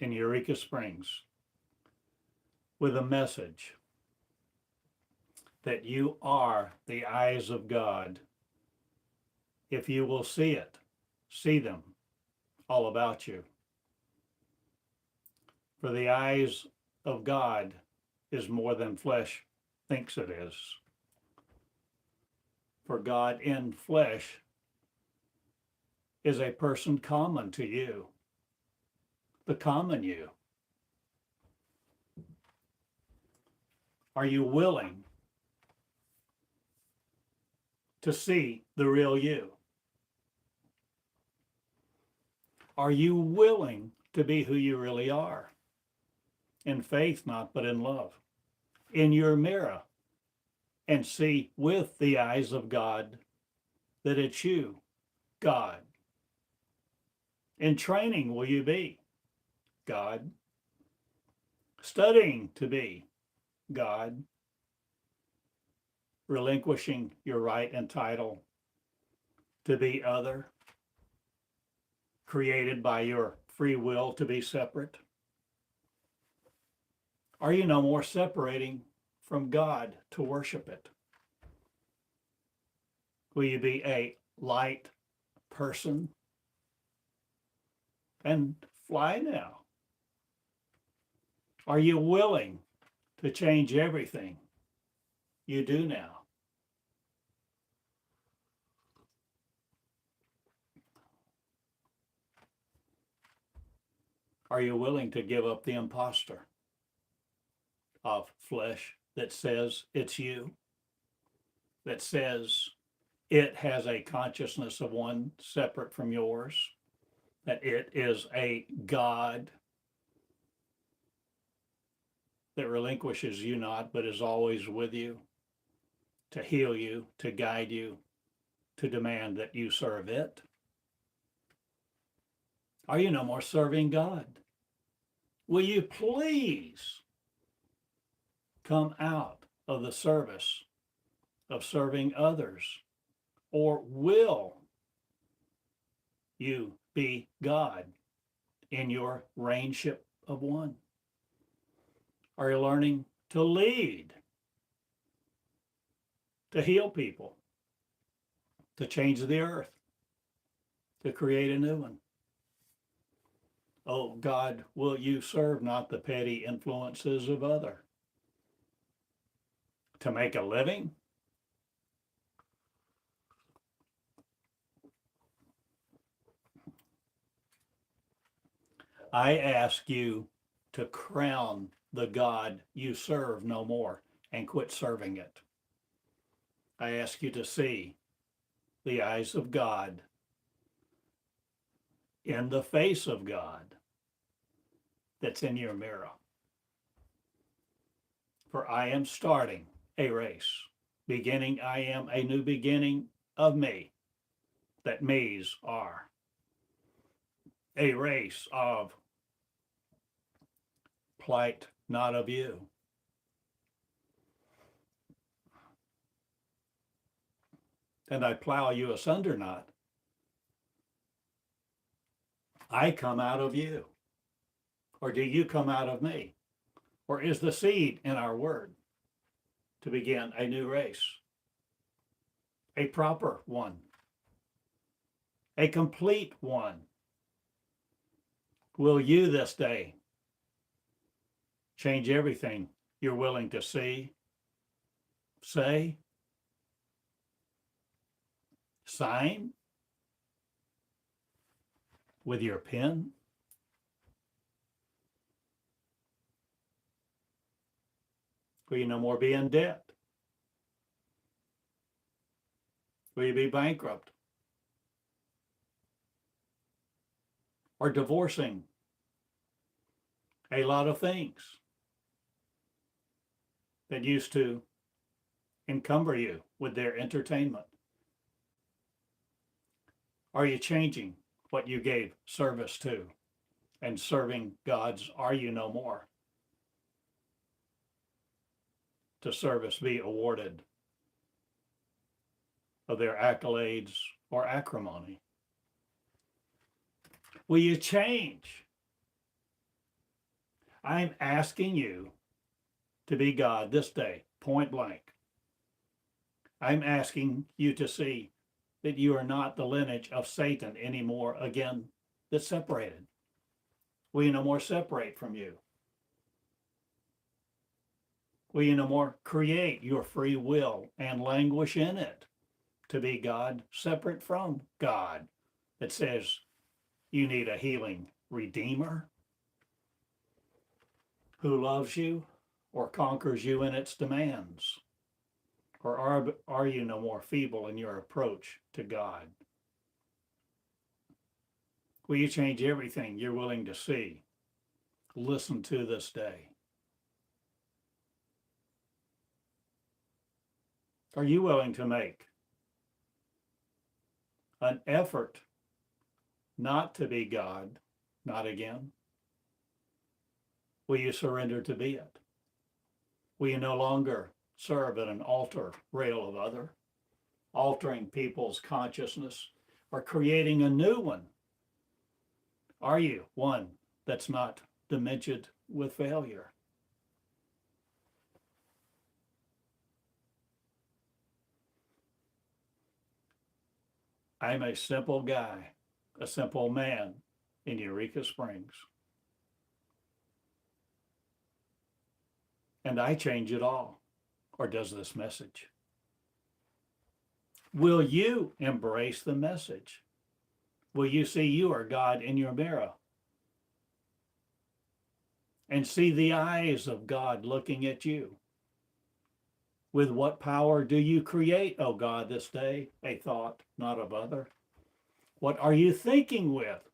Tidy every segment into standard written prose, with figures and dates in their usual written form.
in Eureka Springs with a message that you are the eyes of God. If you will see it, see them all about you. For the eyes of God is more than flesh thinks it is. For God in flesh is a person common to you, the common you. Are you willing to see the real you? Are you willing to be who you really are? In faith, not but in love. In your mirror, and see with the eyes of God that it's you, God. In training, will you be God? Studying to be God, relinquishing your right and title to be other, created by your free will to be separate? Are you no more separating from God to worship it? Will you be a light person and fly now? Are you willing to change everything you do now? Are you willing to give up the imposter of flesh that says it's you, that says it has a consciousness of one separate from yours, that it is a God that relinquishes you not, but is always with you to heal you, to guide you, to demand that you serve it? Are you no more serving God? Will you please come out of the service of serving others? Or will you be God in your reignship of one? Are you learning to lead, to heal people, to change the earth, to create a new one? Oh God, will you serve not the petty influences of other? To make a living? I ask you to crown the God you serve no more and quit serving it. I ask you to see the eyes of God in the face of God that's in your mirror. For I am starting a race. Beginning, I am a new beginning of me, that me's are. A race of plight, not of you. And I plow you asunder not. I come out of you. Or do you come out of me? Or is the seed in our word to begin a new race? A proper one. A complete one. Will you this day change everything you're willing to see, say, sign with your pen? Will you no more be in debt? Will you be bankrupt? Or divorcing a lot of things that used to encumber you with their entertainment? Are you changing what you gave service to and serving God's are you no more? To service be awarded of their accolades or acrimony? Will you change I'm asking you to be God this day, point blank. I'm asking you to see that you are not the lineage of Satan anymore, again, that's separated. We no more separate from you. We no more create your free will and languish in it to be God separate from God that says you need a healing redeemer who loves you or conquers you in its demands. Or are you no more feeble in your approach to God? Will you change everything you're willing to see, listen to this day? Are you willing to make an effort not to be God, not again? Will you surrender to be it? Will you no longer serve at an altar rail of other, altering people's consciousness or creating a new one? Are you one that's not dimensioned with failure? I'm a simple guy, a simple man in Eureka Springs. And I change it all, or does this message? Will you embrace the message? Will you see you are God in your mirror? And see the eyes of God looking at you? With what power do you create, O God, this day? A thought, not of other. What are you thinking with?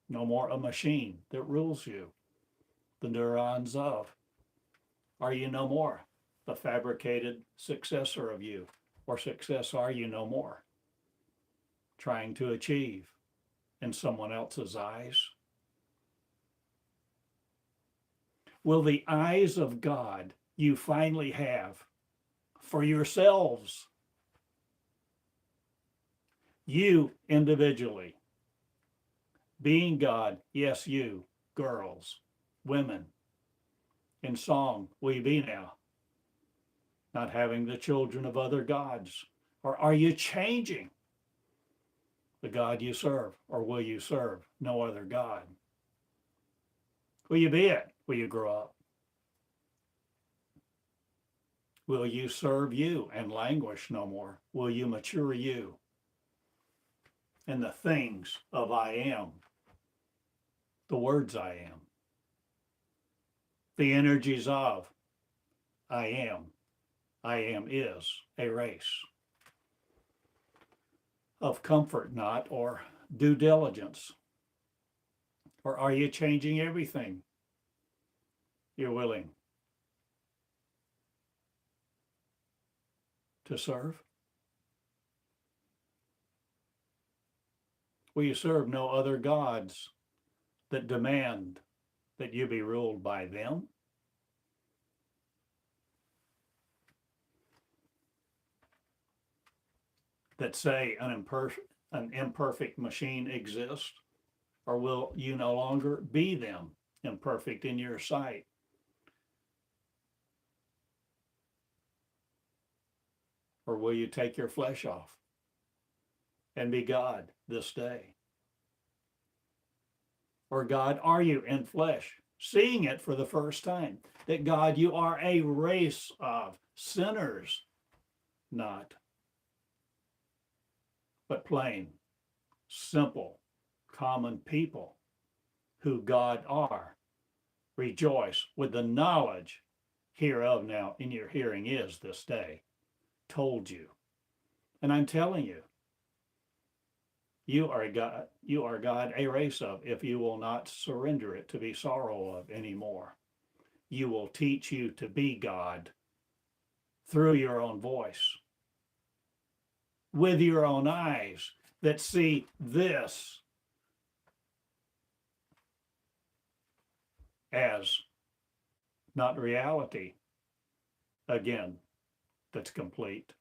No more a machine that rules you, the neurons of. Are you no more the fabricated successor of you? Or success are you no more? Trying to achieve in someone else's eyes? Will the eyes of God you finally have for yourselves, you individually, being God, yes, you, girls, women, in song, will you be now? Not having the children of other gods? Or are you changing the God you serve? Or will you serve no other God? Will you be it? Will you grow up? Will you serve you and languish no more? Will you mature you in the things of I am, the words I am, the energies of I am? I am is a race of comfort, not, or due diligence. Or are you changing everything you're willing to serve? Will you serve no other gods that demand that you be ruled by them? That say an imperfect machine exists? Or will you no longer be them, imperfect in your sight? Or will you take your flesh off and be God this day? Or God, are you in flesh, seeing it for the first time, that God, you are a race of sinners, not, but plain, simple, common people who God are. Rejoice with the knowledge hereof now in your hearing is this day told you. And I'm telling you, you are God, a race of, if you will not surrender it to be sorrow of anymore. You will teach you to be God through your own voice, with your own eyes that see this as not reality, again, that's complete.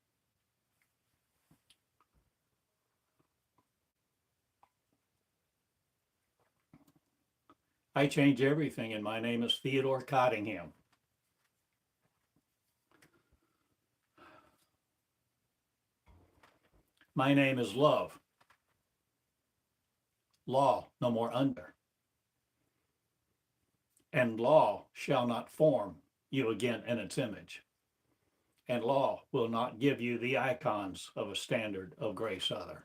I change everything, and my name is Theodore Cottingham. My name is love. Law no more under. And law shall not form you again in its image. And law will not give you the icons of a standard of grace other.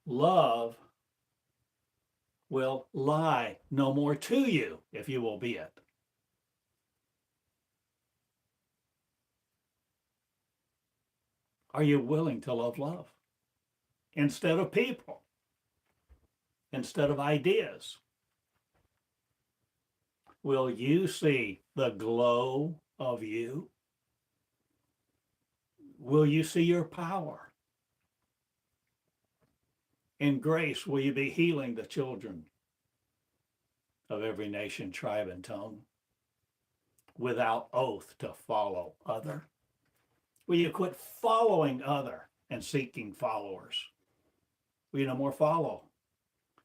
Love will lie no more to you if you will be it. Are you willing to love love instead of people, instead of ideas? Will you see the glow of you? Will you see your power? In grace, will you be healing the children of every nation, tribe, and tongue without oath to follow other? Will you quit following other and seeking followers? Will you no more follow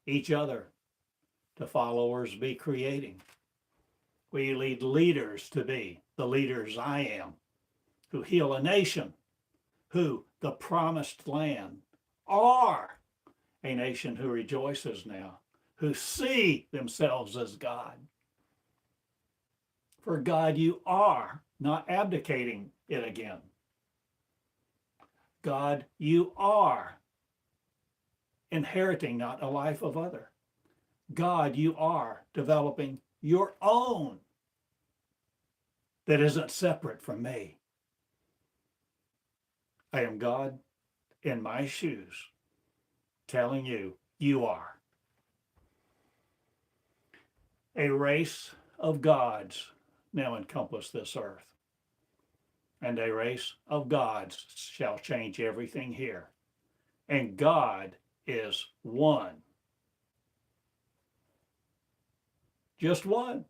each other to followers be creating? Will you lead leaders to be the leaders I am, who heal a nation, who the promised land are a nation who rejoices now, who see themselves as God? For God, you are not abdicating it again. God, you are inheriting not a life of other. God, you are developing your own that isn't separate from me. I am God in my shoes telling you, you are. A race of gods now encompass this earth, and a race of gods shall change everything here. And God is one. Just one.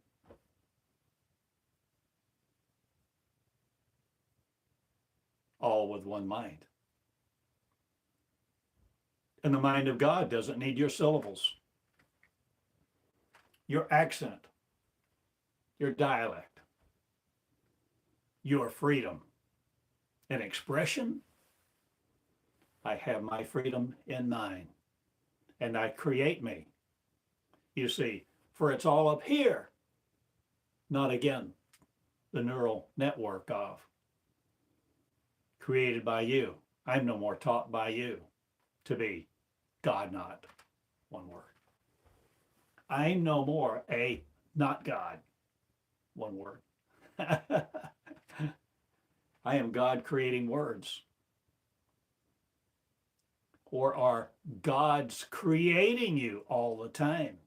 All with one mind. And the mind of God doesn't need your syllables, your accent, your dialect, your freedom and expression. I have my freedom in mine, and I create me. You see, for it's all up here, not again the neural network of created by you. I'm no more taught by you to be God not, one word. I'm no more a not God, one word. I am God creating words. Or are gods creating you all the time?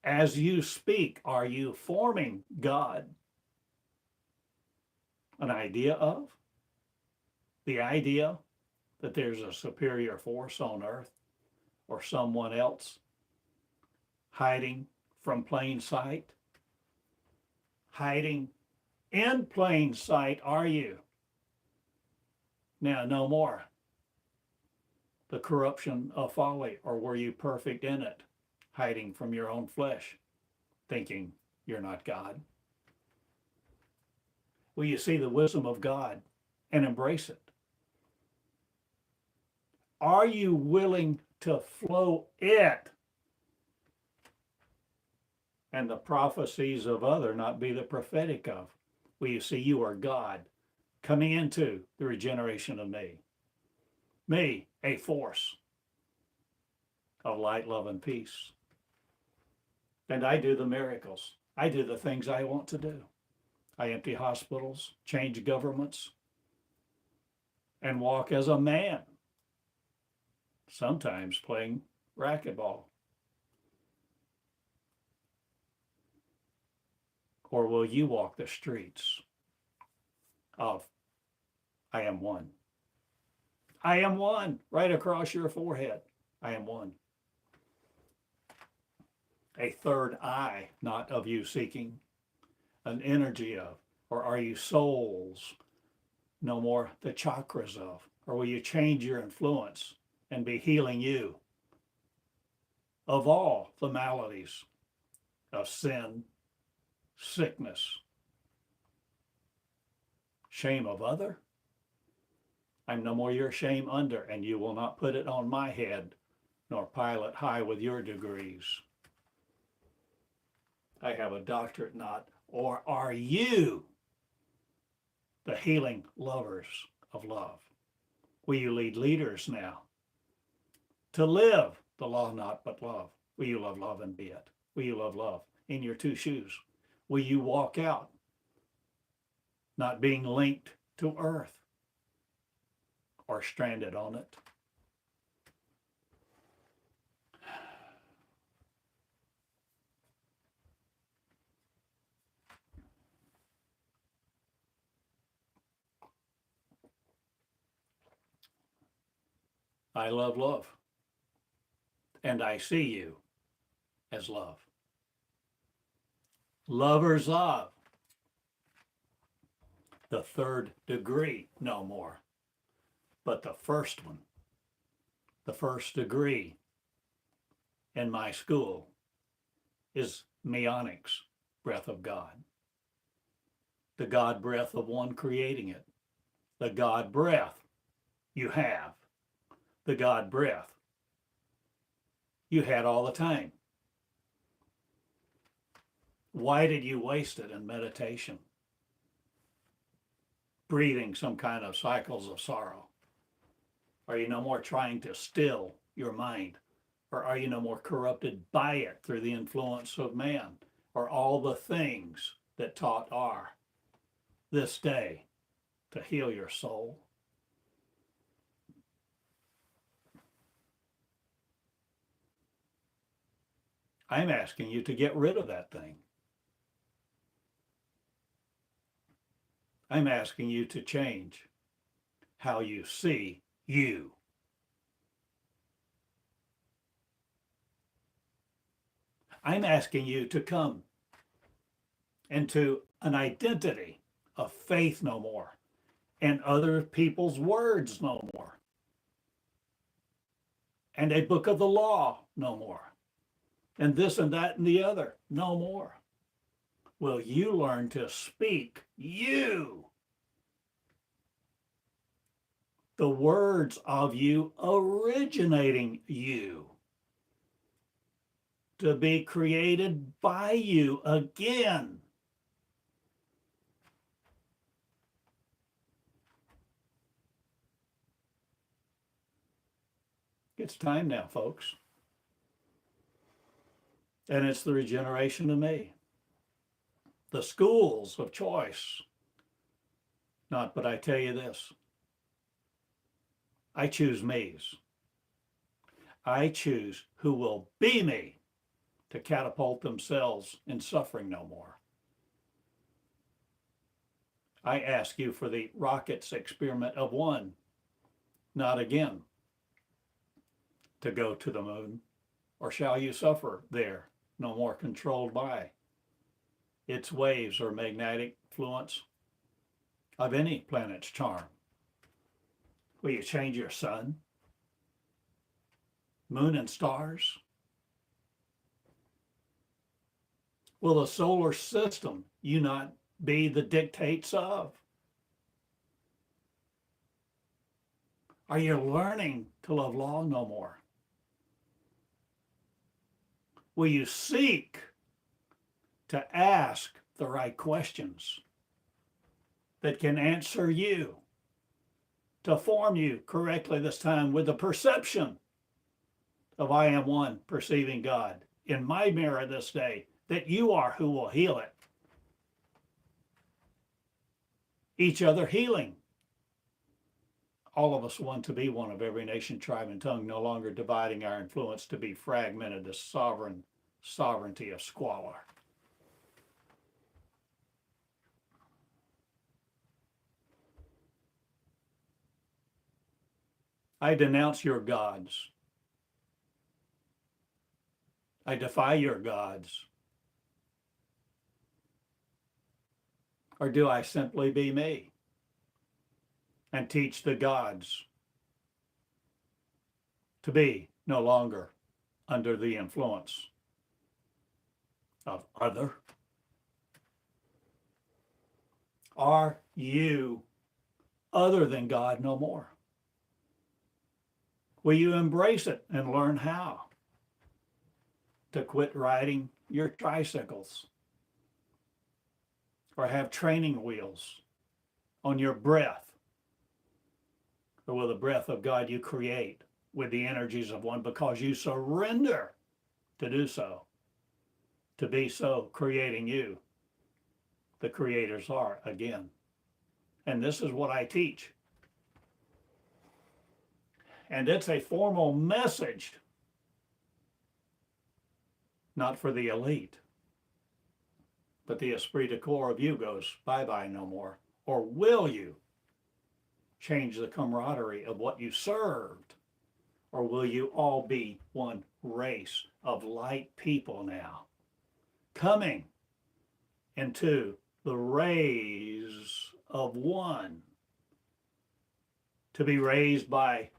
As you speak, are you forming God? An idea of? The idea that there's a superior force on earth or someone else hiding from plain sight? Hiding in plain sight, are you? Now, no more the corruption of folly, or were you perfect in it, hiding from your own flesh, thinking you're not God? Will you see the wisdom of God and embrace it? Are you willing to flow it? And the prophecies of other not be the prophetic of? Will you see you are God coming into the regeneration of me? Me, a force of light, love, and peace. And I do the miracles. I do the things I want to do. I empty hospitals, change governments, and walk as a man, sometimes playing racquetball. Or will you walk the streets of I am one? I am one, right across your forehead. I am one. A third eye, not of you seeking an energy of, or are you souls, no more the chakras of, or will you change your influence and be healing you of all the maladies of sin, sickness, shame of other. I'm no more your shame under, and you will not put it on my head, nor pile it high with your degrees. I have a doctorate not, or are you the healing lovers of love? Will you lead leaders now to live the law not but love? Will you love love and be it? Will you love love in your two shoes? Will you walk out not being linked to earth or stranded on it? I love love, and I see you as love. Lovers of the third degree no more, but the first one, the first degree in my school is Meonics, breath of God. The God breath of one creating it. The God breath you have. The God breath you had all the time. Why did you waste it in meditation? Breathing some kind of cycles of sorrow? Are you no more trying to still your mind? Or are you no more corrupted by it through the influence of man? Or all the things that taught are this day to heal your soul? I'm asking you to get rid of that thing. I'm asking you to change how you see you. I'm asking you to come into an identity of faith no more, and other people's words no more, and a book of the law no more, and this and that and the other no more. Will you learn to speak you? The words of you originating you, to be created by you again. It's time now, folks. And it's the regeneration of me. The schools of choice. Not, but I tell you this. I choose me's. I choose who will be me to catapult themselves in suffering no more. I ask you for the rocket's experiment of one, not again, to go to the moon, or shall you suffer there, no more controlled by its waves or magnetic influence of any planet's charm? Will you change your sun, moon, and stars? Will the solar system you not be the dictates of? Are you learning to love law no more? Will you seek to ask the right questions that can answer you, to form you correctly this time with the perception of I am one, perceiving God in my mirror this day, that you are who will heal it. Each other healing. All of us one to be one of every nation, tribe, and tongue, no longer dividing our influence to be fragmented, the sovereignty of squalor. I denounce your gods. I defy your gods. Or do I simply be me and teach the gods to be no longer under the influence of other? Are you other than God no more? Will you embrace it and learn how to quit riding your tricycles or have training wheels on your breath, or with the breath of God you create with the energies of one because you surrender to do so, to be so creating you, the creators are again. And this is what I teach. And it's a formal message, not for the elite, but the esprit de corps of you goes bye-bye no more. Or will you change the camaraderie of what you served? Or will you all be one race of light people now, coming into the rays of one, to be raised by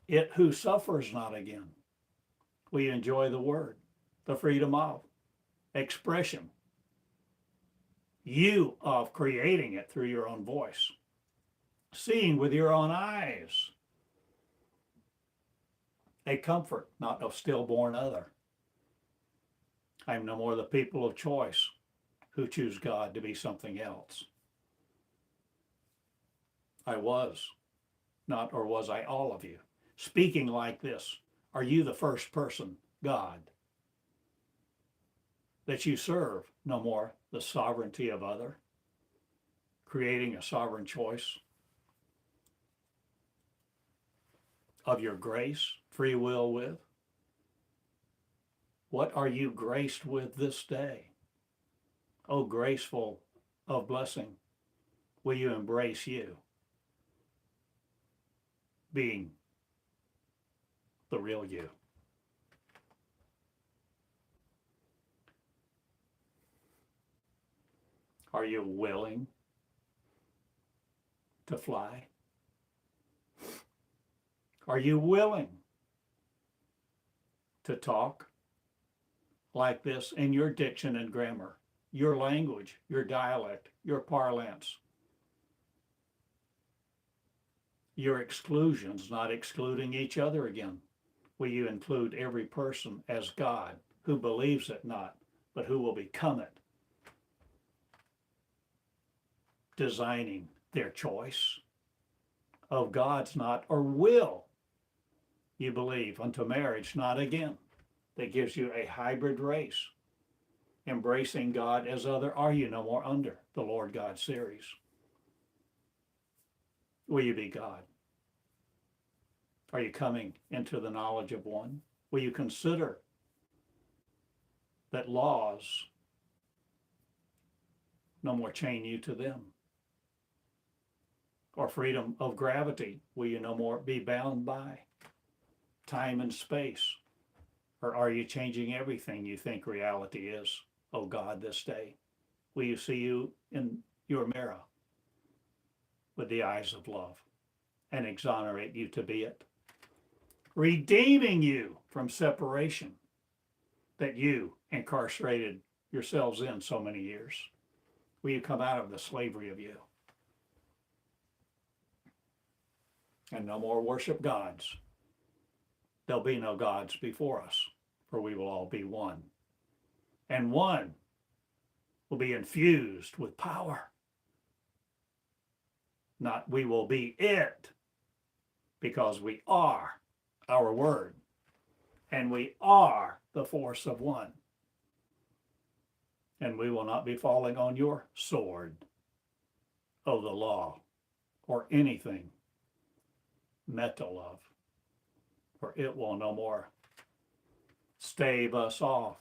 it who suffers not again? We enjoy the word, the freedom of expression, you of creating it through your own voice, seeing with your own eyes, a comfort not of stillborn other. I am no more the people of choice who choose God to be something else. I was not, or was I all of you? Speaking like this, are you the first person, God, that you serve no more the sovereignty of other, creating a sovereign choice of your grace, free will with? What are you graced with this day? Oh, graceful of blessing, will you embrace you, being the real you? Are you willing to fly? Are you willing to talk like this in your diction and grammar, your language, your dialect, your parlance, your exclusions, not excluding each other again? Will you include every person as God who believes it not, but who will become it, designing their choice of God's not, or will you believe unto marriage not again, that gives you a hybrid race, embracing God as other? Are you no more under the Lord God series? Will you be God? Are you coming into the knowledge of one? Will you consider that laws no more chain you to them? Or freedom of gravity, will you no more be bound by time and space? Or are you changing everything you think reality is, oh God, this day? Will you see you in your mirror with the eyes of love and exonerate you to be it, redeeming you from separation that you incarcerated yourselves in so many years? Will you come out of the slavery of you? And no more worship gods. There'll be no gods before us, for we will all be one. And one will be infused with power. Not we will be it, because we are our word, and we are the force of one. And we will not be falling on your sword of the law or anything metal of, for it will no more stave us off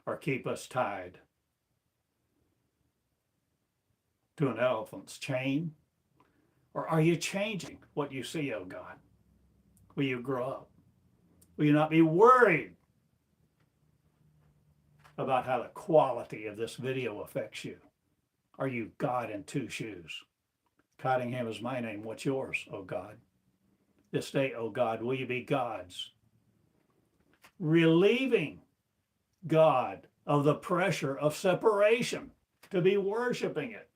or keep us tied to an elephant's chain. Or are you changing what you see, oh God? Will you grow up? Will you not be worried about how the quality of this video affects you? Are you God in two shoes? Cottingham is my name. What's yours, oh God? This day, O God, will you be God's, relieving God of the pressure of separation to be worshiping it?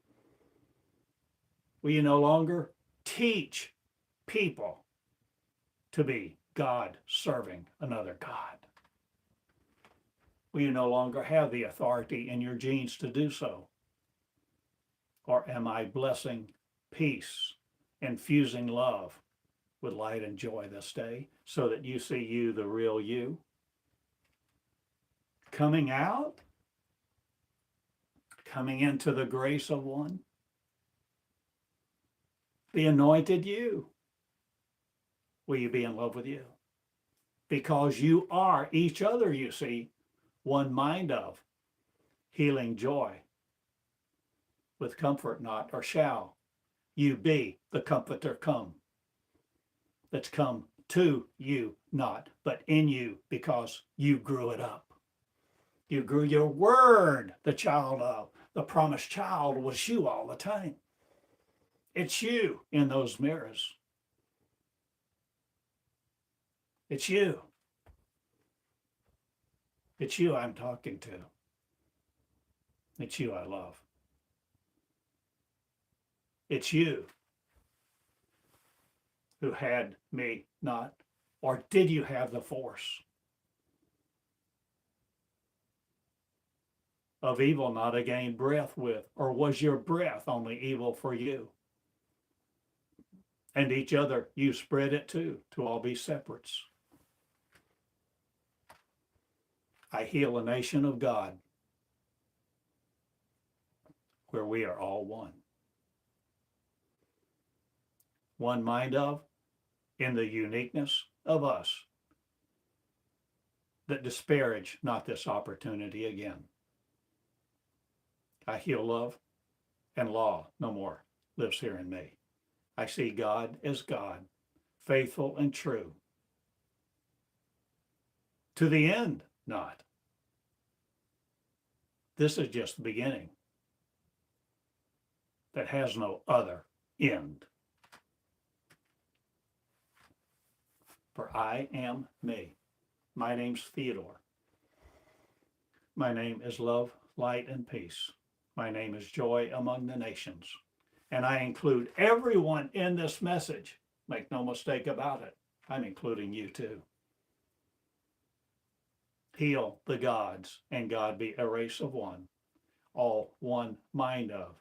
Will you no longer teach people to be God serving another God? Will you no longer have the authority in your genes to do so? Or am I blessing peace, infusing love with light and joy this day so that you see you, the real you, coming out, coming into the grace of one, the anointed you? Will you be in love with you? Because you are each other, you see, one mind of healing joy with comfort not, or shall you be the comforter come, that's come to you not, but in you, because you grew it up. You grew your word, the child of, the promised child was you all the time. It's you in those mirrors. It's you. It's you I'm talking to. It's you I love. It's you who had me not, or did you have the force of evil not to gain breath with, or was your breath only evil for you? And each other you spread it to all be separates. I heal a nation of God where we are all one. One mind of, in the uniqueness of us, that disparage not this opportunity again. I heal love, and law no more lives here in me. I see God as God, faithful and true, to the end not. This is just the beginning that has no other end. For I am me. My name's Theodore. My name is love, light, and peace. My name is joy among the nations. And I include everyone in this message. Make no mistake about it. I'm including you too. Heal the gods, and God be a race of one, all one mind of,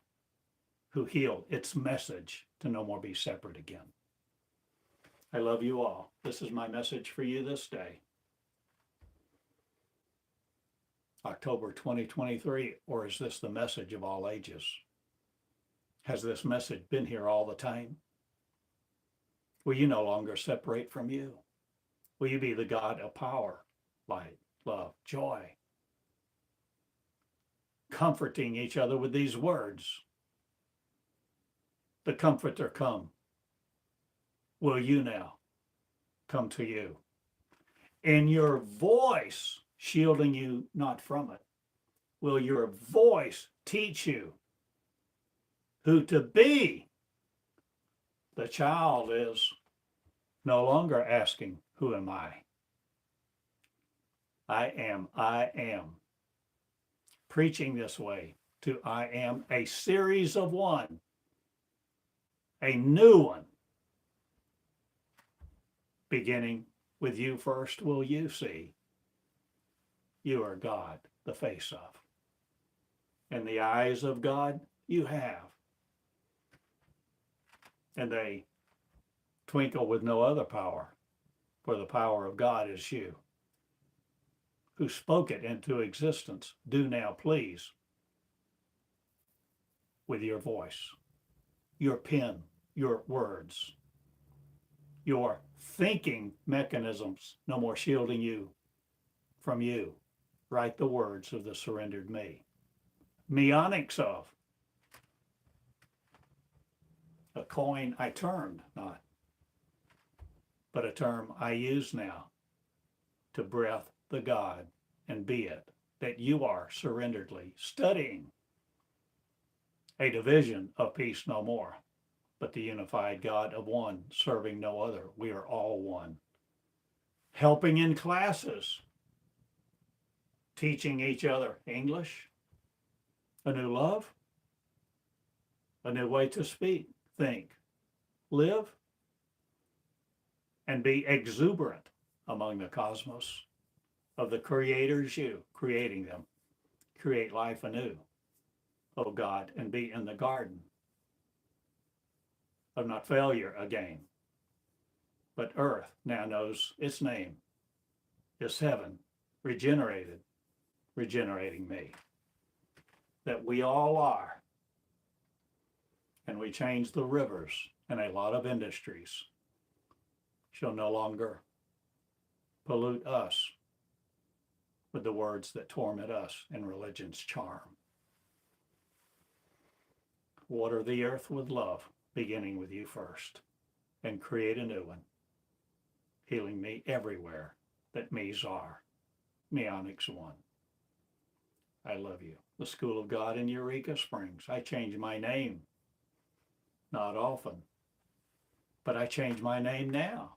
who heal its message to no more be separate again. I love you all. This is my message for you this day. October 2023, or is this the message of all ages? Has this message been here all the time? Will you no longer separate from you? Will you be the God of power, light, love, joy? Comforting each other with these words. The comforter come. Will you now come to you? In your voice, shielding you not from it. Will your voice teach you who to be? The child is no longer asking, who am I? I am. Preaching this way to I am, a series of one, a new one. Beginning with you first, will you see? You are God, the face of. And the eyes of God you have. And they twinkle with no other power, for the power of God is you, who spoke it into existence. Do now, please, with your voice, your pen, your words, your thinking mechanisms, no more shielding you from you. Write the words of the surrendered me. Meonics of, a coin I turned not, but a term I use now to breath the God, and be it that you are surrenderedly studying a division of peace no more. but the unified God of one, serving no other. We are all one. Helping in classes, teaching each other English, a new love, a new way to speak, think, live, and be exuberant among the cosmos of the Creator's you, creating them. Create life anew, O God, and be in the garden of not failure again, but earth now knows its name is heaven, regenerated, regenerating me. That we all are, and we change the rivers, and a lot of industries shall no longer pollute us with the words that torment us in religion's charm. Water the earth with love, beginning with you first, and create a new one, healing me everywhere that me's are, meonics one. I love you. The School of God in Eureka Springs. I change my name, not often, but I change my name now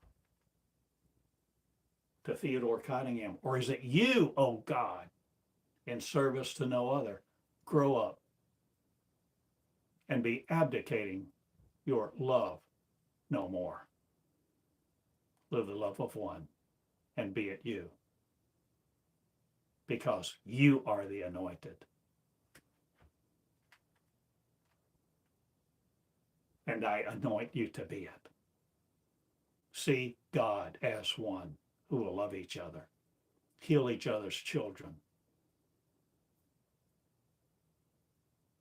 to Theodore Cottingham. Or is it you, oh God, in service to no other? Grow up and be abdicating your love no more. Live the love of one and be it you, because you are the anointed. And I anoint you to be it. See God as one who will love each other, heal each other's children,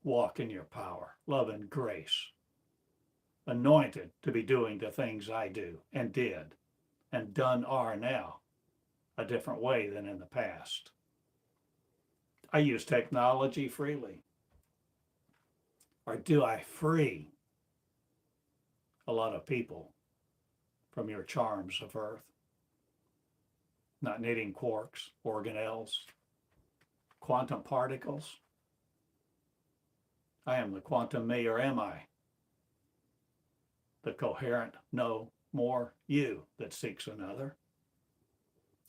walk in your power, love and grace, anointed to be doing the things I do and did and done are now, a different way than in the past. I use technology freely. Or do I free a lot of people from your charms of earth? Not needing quarks, organelles, quantum particles. I am the quantum me, or am I? The coherent, no more you that seeks another.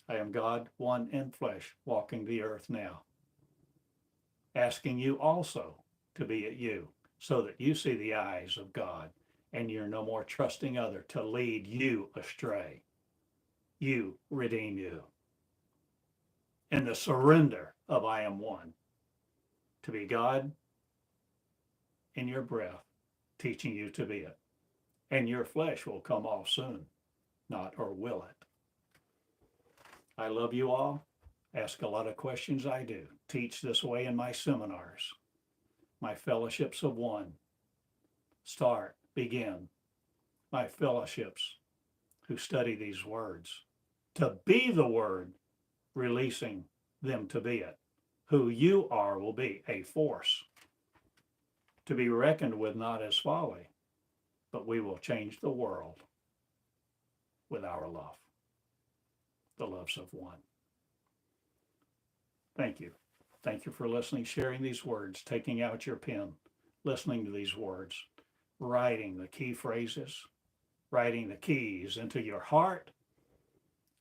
I am God, one in flesh, walking the earth now, asking you also to be at you, so that you see the eyes of God, and you're no more trusting other to lead you astray. You redeem you. In the surrender of I am one, to be God in your breath, teaching you to be it. And your flesh will come off soon, not or will it. I love you all. Ask a lot of questions. I do. Teach this way in my seminars, my fellowships of one. Start, begin. My fellowships who study these words, to be the word, releasing them to be it. Who you are will be a force to be reckoned with, not as folly, but we will change the world with our love, the loves of one. Thank you. Thank you for listening, sharing these words, taking out your pen, listening to these words, writing the key phrases, writing the keys into your heart,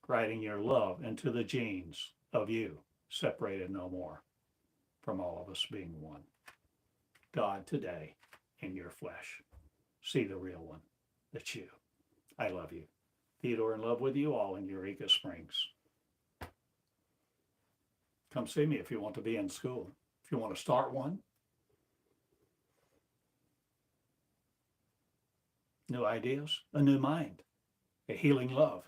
writing your love into the genes of you, separated no more from all of us being one. God today in your flesh. See the real one, that's you. I love you. Theodore in love with you all in Eureka Springs. Come see me if you want to be in school. If you want to start one. New ideas, a new mind, a healing love.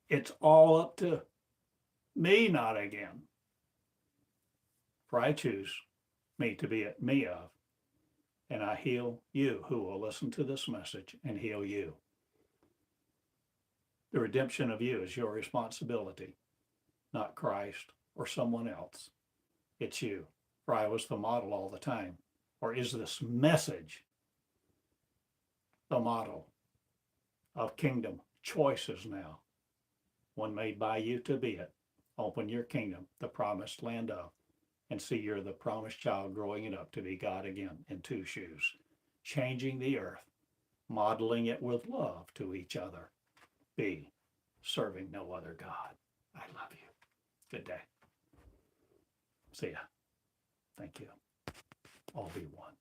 It's all up to me, not again. For I choose me to be at me of, and I heal you who will listen to this message and heal you. The redemption of you is your responsibility, not Christ or someone else. It's you. For I was the model all the time. Or is this message the model of kingdom choices now? One made by you to be it. Open your kingdom, the promised land of, and see you're the promised child growing it up to be God again in two shoes. changing the earth, modeling it with love to each other. B, serving no other God. I love you. Good day. See ya. Thank you. All be one.